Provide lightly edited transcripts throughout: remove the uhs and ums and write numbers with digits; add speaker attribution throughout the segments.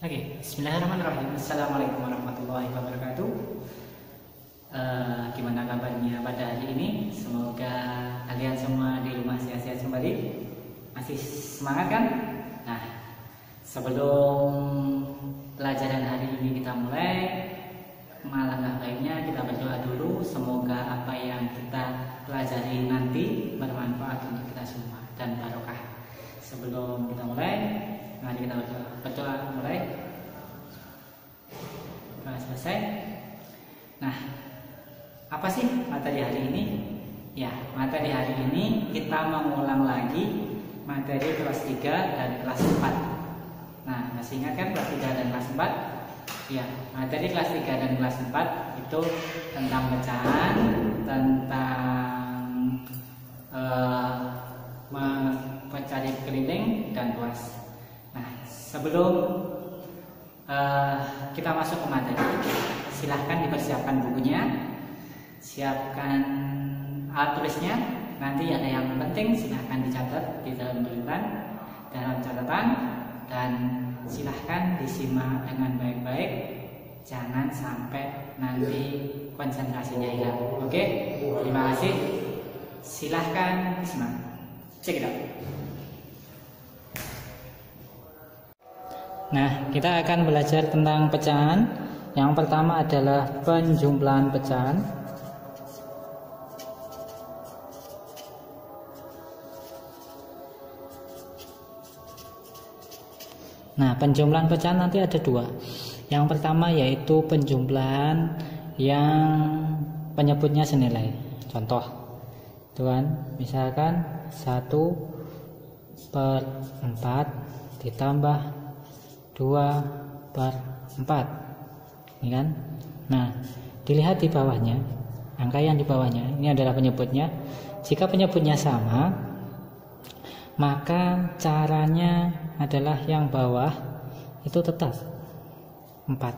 Speaker 1: Oke, bismillahirrahmanirrahim. Assalamualaikum warahmatullahi wabarakatuh. Gimana kabarnya pada hari ini? Semoga kalian semua di rumah sehat-sehat kembali. Masih semangat kan? Nah, sebelum pelajaran hari ini kita mulai, alangkah baiknya kita berdoa dulu. Semoga apa yang kita pelajari nanti bermanfaat untuk kita semua dan barokah. Sebelum kita mulai, mari kita berdoa mulai. Sudah selesai. Nah, apa sih materi hari ini? Ya, materi hari ini kita mengulang lagi materi kelas 3 dan kelas 4. Nah, masih ingat kan kelas 3 dan kelas 4? Ya, materi kelas 3 dan kelas 4 itu tentang pecahan, tentang mencari keliling dan luas. Nah, sebelum kita masuk ke materi, silahkan dipersiapkan bukunya, siapkan alat tulisnya. Nanti ada yang penting silahkan dicatat di dalam catatan, dan silahkan disimak dengan baik-baik. Jangan sampai nanti konsentrasinya hilang. Oke, terima kasih. Silahkan disimak. Check it out. Nah, kita akan belajar tentang pecahan. Yang pertama adalah penjumlahan pecahan. Nah, penjumlahan pecahan nanti ada dua. Yang pertama yaitu penjumlahan yang penyebutnya senilai. Contoh, itu kan, misalkan 1/4 ditambah 2/4, ini kan. Nah, dilihat di bawahnya, angka yang di bawahnya ini adalah penyebutnya. Jika penyebutnya sama, maka caranya adalah yang bawah itu tetap 4,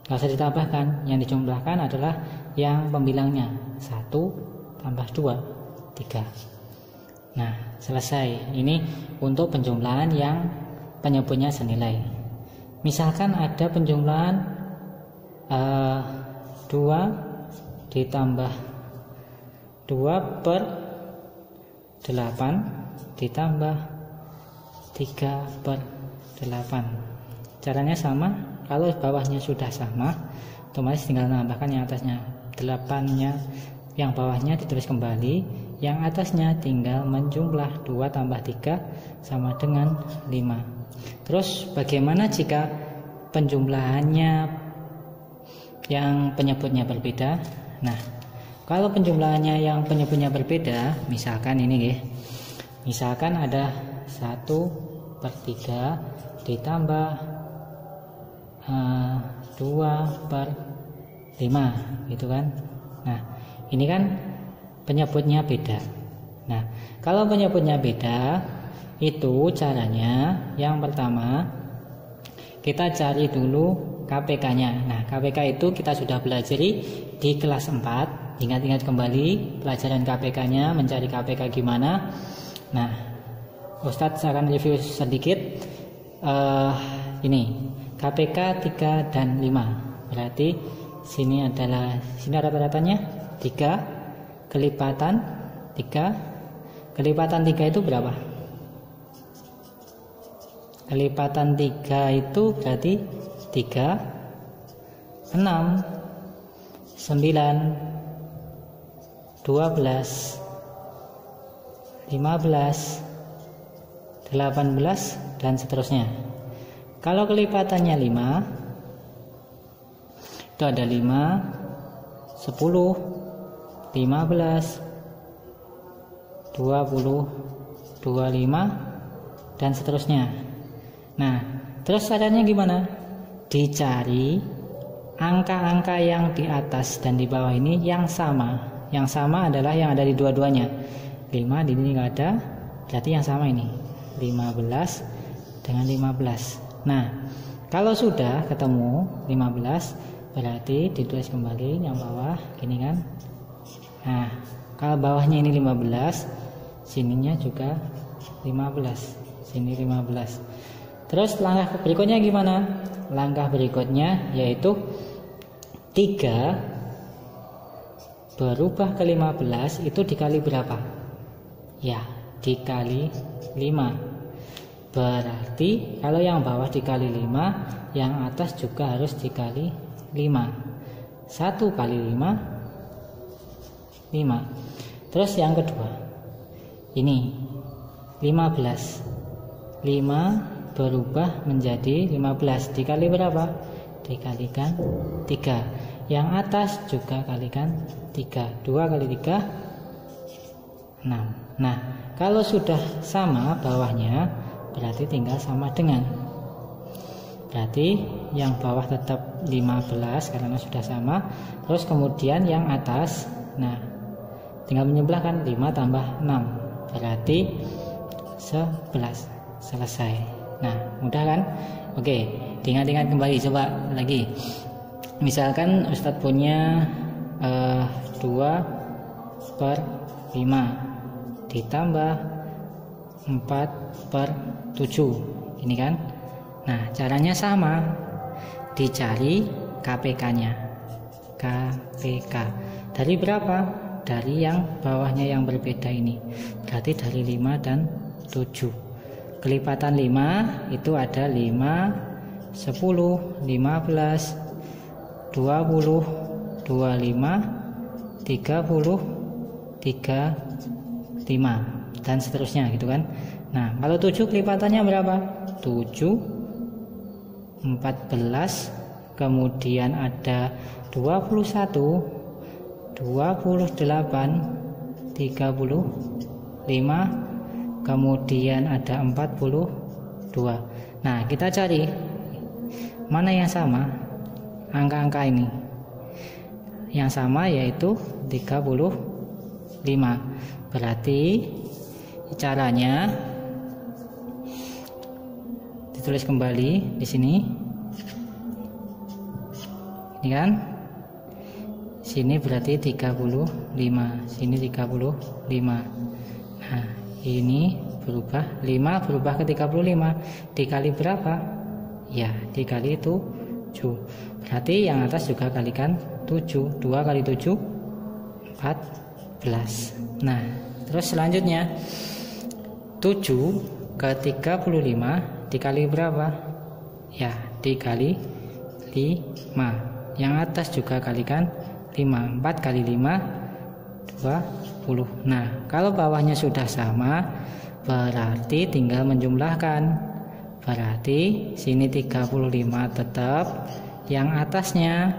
Speaker 1: nggak usah ditambahkan. Yang dijumlahkan adalah yang pembilangnya 1 tambah 2, 3. Nah, selesai. Ini untuk penjumlahan yang penyebutnya senilai. Misalkan ada penjumlahan 2 ditambah 2/8 ditambah 3/8. Caranya sama. Kalau bawahnya sudah sama, otomatis tinggal menambahkan yang atasnya. 8-nya yang bawahnya ditulis kembali, yang atasnya tinggal menjumlah 2 tambah 3 sama dengan 5. Terus bagaimana jika penjumlahannya yang penyebutnya berbeda? Nah, kalau penjumlahannya yang penyebutnya berbeda, misalkan ini, misalkan ada 1/3 ditambah 2/5, gitu kan. Nah, ini kan penyebutnya beda. Nah, kalau penyebutnya beda, itu caranya yang pertama kita cari dulu KPK-nya. Nah, KPK itu kita sudah pelajari di kelas 4. Ingat-ingat kembali pelajaran KPK-nya, mencari KPK gimana. Nah, Ustadz akan review sedikit. Ini KPK 3 dan 5. Berarti sini rata-ratanya 3 kelipatan 3. Kelipatan 3 itu berapa? Kelipatan 3 itu berarti 3, 6, 9, 12, 15, 18, dan seterusnya. Kalau kelipatannya 5, itu ada 5, 10, 15, 20, 25, dan seterusnya. Nah, terus caranya gimana? Dicari angka-angka yang di atas dan di bawah ini yang sama. Yang sama adalah yang ada di dua-duanya. 5 di sini nggak ada, berarti yang sama ini 15 dengan 15. Nah, kalau sudah ketemu 15, berarti ditulis kembali yang bawah gini kan. Nah, kalau bawahnya ini 15, sininya juga 15, sini 15. Terus langkah berikutnya gimana? Langkah berikutnya yaitu 3 berubah ke 15 itu dikali berapa? Ya, dikali 5. Berarti kalau yang bawah dikali 5, yang atas juga harus dikali 5. 1 kali 5, 5. Terus yang kedua, ini 15. 5 berubah menjadi 15 dikali berapa? Dikalikan 3. Yang atas juga kalikan 3. 2 kali 3, 6. Nah, kalau sudah sama bawahnya, berarti tinggal sama dengan. Berarti yang bawah tetap 15 karena sudah sama. Terus kemudian yang atas, nah tinggal menyebelahkan 5 tambah 6, berarti 11. Selesai. Nah, mudah kan? Oke, diingat-ingat kembali, coba lagi. Misalkan Ustadz punya 2/5 ditambah 4/7, ini kan? Nah, caranya sama, dicari KPK-nya. KPK dari berapa? Dari yang bawahnya yang berbeda ini, berarti dari 5 dan 7. Kelipatan 5 itu ada 5, 10, 15, 20, 25, 30, 35, dan seterusnya gitu kan. Nah, kalau 7 kelipatannya berapa? 7, 14, kemudian ada 21, 28, 35, kemudian ada 42. Nah, kita cari mana yang sama angka-angka ini. Yang sama yaitu 35. Berarti caranya ditulis kembali di sini. Ini kan? Sini berarti 35, sini 35. Nah, ini berubah 5 berubah ke 35 dikali berapa? Ya, dikali 7. Berarti yang atas juga kalikan 7. 2 kali 7, 14. Nah, terus selanjutnya 7 ke 35 dikali berapa? Ya, dikali 5. Yang atas juga kalikan 5. 4 kali 5, 20. Nah, kalau bawahnya sudah sama, berarti tinggal menjumlahkan. Berarti sini 35 tetap, yang atasnya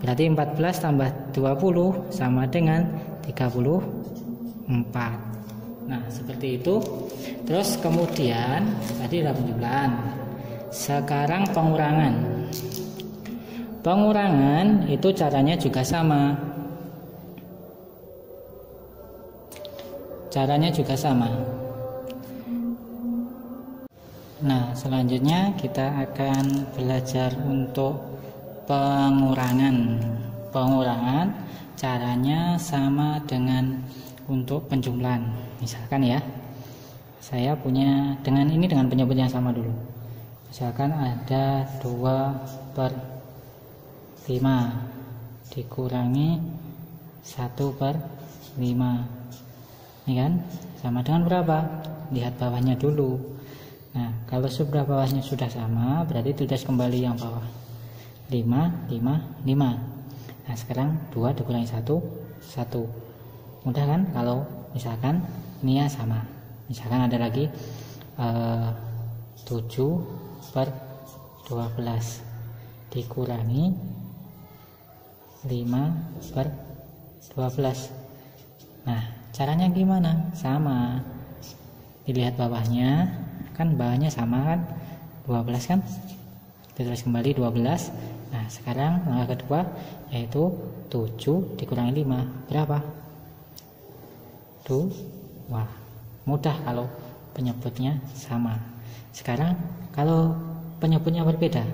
Speaker 1: berarti 14 tambah 20 sama dengan 34. Nah, seperti itu. Terus kemudian tadi adalah penjumlahan. Sekarang pengurangan. Pengurangan itu caranya juga sama. Caranya juga sama. Nah, selanjutnya kita akan belajar untuk pengurangan. Pengurangan caranya sama dengan untuk penjumlahan. Misalkan ya, saya punya dengan penyebut yang sama dulu. Misalkan ada 2/5 dikurangi 1/5. Ini kan sama dengan berapa? Lihat bawahnya dulu. Nah, kalau sudah bawahnya sudah sama, berarti tulis kembali yang bawah. 5, 5, 5. Nah, sekarang 2 dikurangi 1, 1. Mudah kan kalau misalkan ini ya sama. Misalkan ada lagi 7/12 dikurangi 5/12. Nah, caranya gimana? Sama. Dilihat bawahnya, kan bawahnya sama kan? 12 kan? Ditulis kembali 12. Nah, sekarang langkah kedua yaitu 7 dikurangi 5. Berapa? 2. Wah, mudah kalau penyebutnya sama. Sekarang kalau penyebutnya berbeda,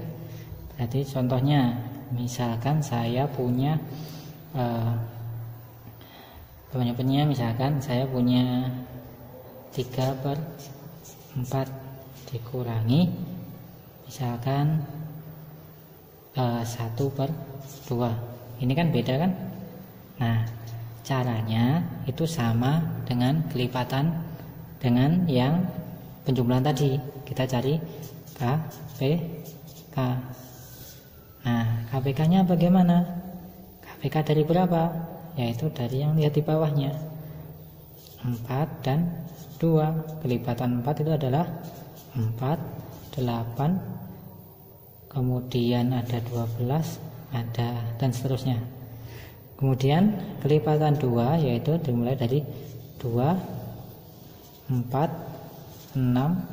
Speaker 1: berarti contohnya misalkan saya punya penyebutnya, misalkan saya punya 3/4. dikurangi misalkan 1/2. Ini kan beda kan? Nah, caranya itu sama dengan kelipatan dengan yang penjumlahan tadi. Kita cari KPK. Nah, KPK-nya bagaimana? KPK dari berapa? Yaitu dari yang lihat di bawahnya, 4 dan 2. Kelipatan 4 itu adalah 4, 8, kemudian ada 12, ada, dan seterusnya. Kemudian kelipatan 2 yaitu dimulai dari 2, 4, 6,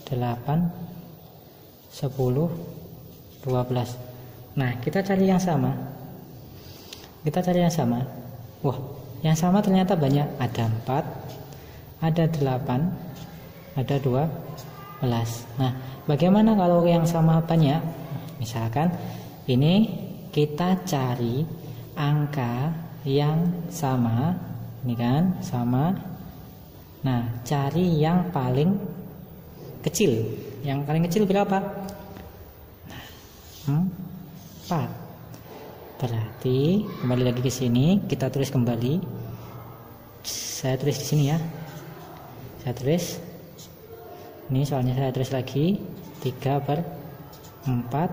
Speaker 1: 8, 10, 12. Nah, kita cari yang sama. Wah, yang sama ternyata banyak. Ada 4, ada 8, ada 12. Nah, bagaimana kalau yang sama banyak? Misalkan ini kita cari angka yang sama, ini kan sama. Nah, cari yang paling kecil. Yang paling kecil berapa? 4. Berarti kembali lagi ke sini, kita tulis kembali. Saya tulis di sini ya. Saya tulis. Ini soalnya saya tulis lagi 3/4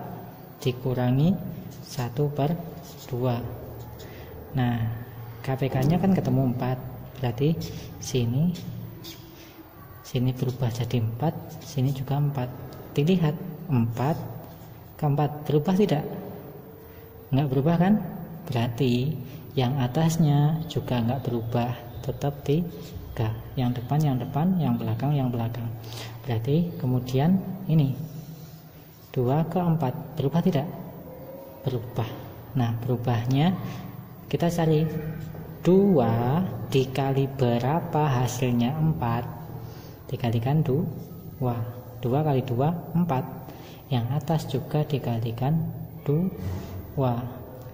Speaker 1: dikurangi 1/2. Nah, KPK-nya kan ketemu 4. Berarti sini berubah jadi 4, sini juga 4. Dilihat 4 ke 4 berubah tidak? Enggak berubah kan? Berarti yang atasnya juga enggak berubah, tetap 3. Yang depan, yang belakang. Berarti kemudian ini 2 ke 4 berubah tidak? Berubah. Nah, berubahnya kita cari 2 dikali berapa hasilnya? 4 dikalikan 2. 2 kali 2 4. Yang atas juga dikalikan 2.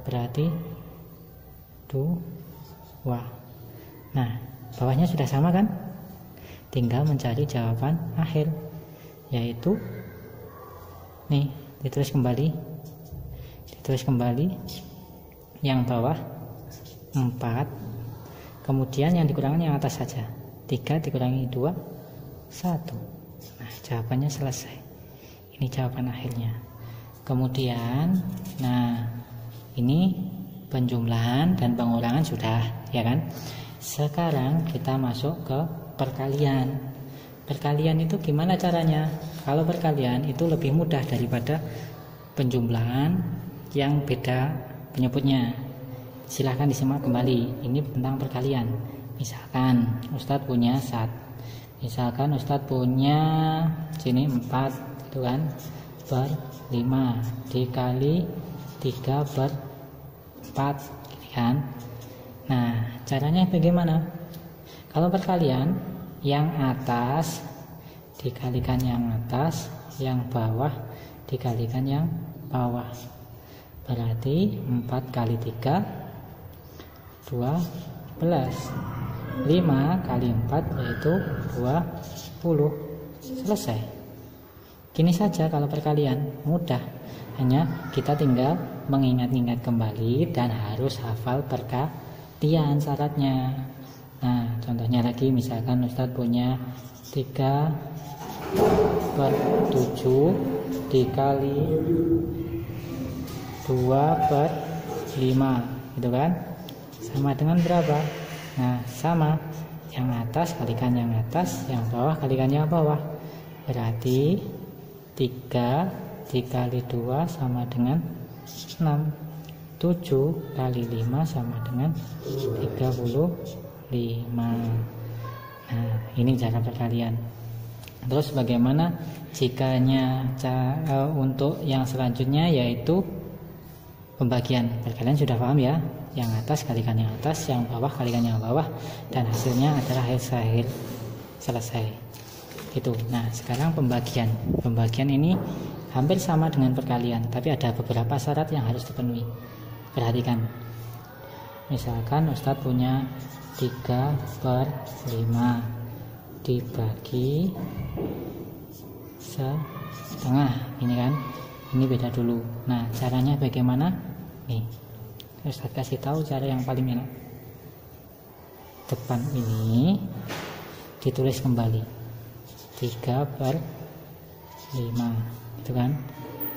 Speaker 1: Berarti 2. Nah, bawahnya sudah sama kan? Tinggal mencari jawaban akhir, yaitu nih, ditulis kembali yang bawah 4, kemudian yang dikurangi yang atas saja. 3 dikurangi 2 1. Nah, jawabannya selesai. Ini jawaban akhirnya. Kemudian, nah, ini penjumlahan dan pengurangan sudah, ya kan? Sekarang kita masuk ke perkalian. Perkalian itu gimana caranya? Kalau perkalian itu lebih mudah daripada penjumlahan yang beda penyebutnya. Silahkan disimak kembali. Ini tentang perkalian. Misalkan Ustadz punya Misalkan Ustadz punya sini 4 itu kan, per 5 dikali 3/4 kan. Nah, caranya bagaimana? Kalau perkalian, yang atas dikalikan yang atas, yang bawah dikalikan yang bawah. Berarti 4 kali 3 12. 5 kali 4 yaitu 20. Selesai. Gini saja kalau perkalian, mudah. Hanya kita tinggal mengingat-ingat kembali dan harus hafal perkalian syaratnya. Nah, contohnya lagi, misalkan Ustadz punya 3/7 dikali 2/5, gitu kan? Sama dengan berapa? Nah, sama. Yang atas kalikan yang atas, yang bawah kalikan yang bawah. Berarti 3 dikali 2 sama dengan 6. 7 kali 5 sama dengan 35. Nah, ini cara perkalian. Terus bagaimana jikanya untuk yang selanjutnya, yaitu pembagian. Perkalian sudah paham ya? Yang atas kalikan yang atas, yang bawah kalikan yang bawah, dan hasilnya adalah hasil selesai. Itu. Nah, sekarang pembagian. Pembagian ini hampir sama dengan perkalian, tapi ada beberapa syarat yang harus dipenuhi. Perhatikan. Misalkan Ustadz punya 3/5 dibagi setengah. Ini kan, ini beda dulu. Nah, caranya bagaimana? Nih, Ustaz kasih tahu cara yang paling enak. Depan ini ditulis kembali 3/5, itu kan.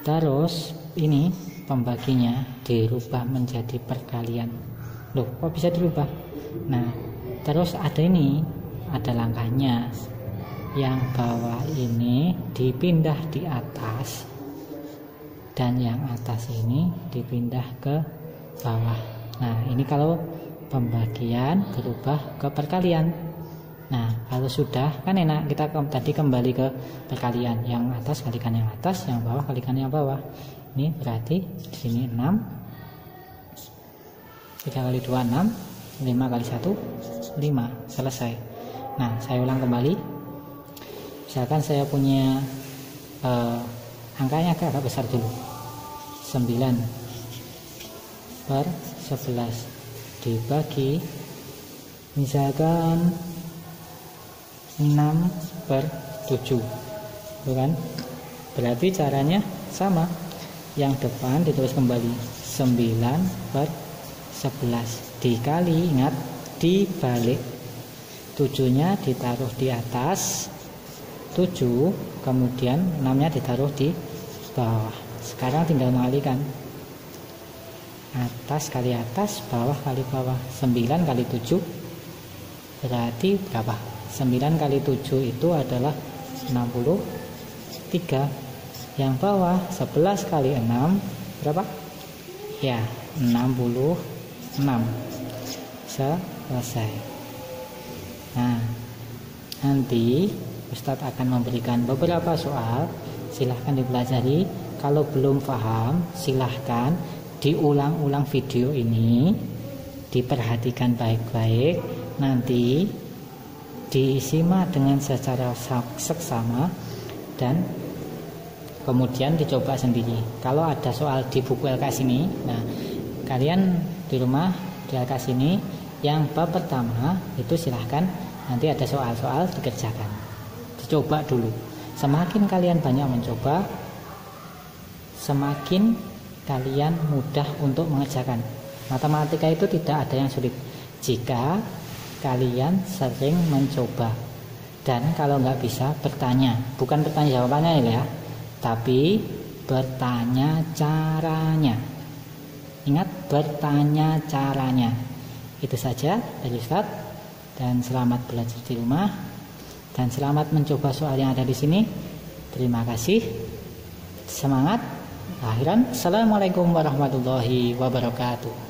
Speaker 1: Terus ini pembaginya dirubah menjadi perkalian. Loh, kok bisa dirubah? Nah, terus ada langkahnya. Yang bawah ini dipindah di atas, dan yang atas ini dipindah ke bawah. Nah, ini kalau pembagian berubah ke perkalian. Nah, kalau sudah kan enak, kita tadi kembali ke perkalian. Yang atas kalikan yang atas, yang bawah kalikan yang bawah. Ini berarti di sini 6, 3 kali 2 6, 5 kali 1 5, selesai. Nah, saya ulang kembali. Misalkan saya punya angkanya agak besar dulu, 9/11 dibagi misalkan 6/7, bukan? Berarti caranya sama. Yang depan ditulis kembali 9/11 dikali, ingat, dibalik. 7-nya ditaruh di atas 7, kemudian 6-nya ditaruh di bawah. Sekarang tinggal mengalikan, atas kali atas, bawah kali bawah. 9 kali 7 berarti berapa? 9 kali 7 itu adalah 63. Yang bawah 11 kali 6 berapa? Ya, 66. Selesai. Nah, nanti Ustadz akan memberikan beberapa soal, silahkan dipelajari. Kalau belum paham, silahkan diulang-ulang video ini, diperhatikan baik-baik, nanti disimak dengan secara seksama, dan kemudian dicoba sendiri. Kalau ada soal di buku LKS ini, nah kalian di rumah di LKS ini yang bab pertama itu silahkan nanti ada soal-soal dikerjakan, dicoba dulu. Semakin kalian banyak mencoba, semakin kalian mudah untuk mengerjakan. Matematika itu tidak ada yang sulit jika kalian sering mencoba. Dan kalau nggak bisa, bertanya. Bukan bertanya jawabannya ya, tapi bertanya caranya. Ingat, bertanya caranya. Itu saja dari Ustaz, dan selamat belajar di rumah, dan selamat mencoba soal yang ada di sini. Terima kasih. Semangat. Akhiran, assalamualaikum warahmatullahi wabarakatuh.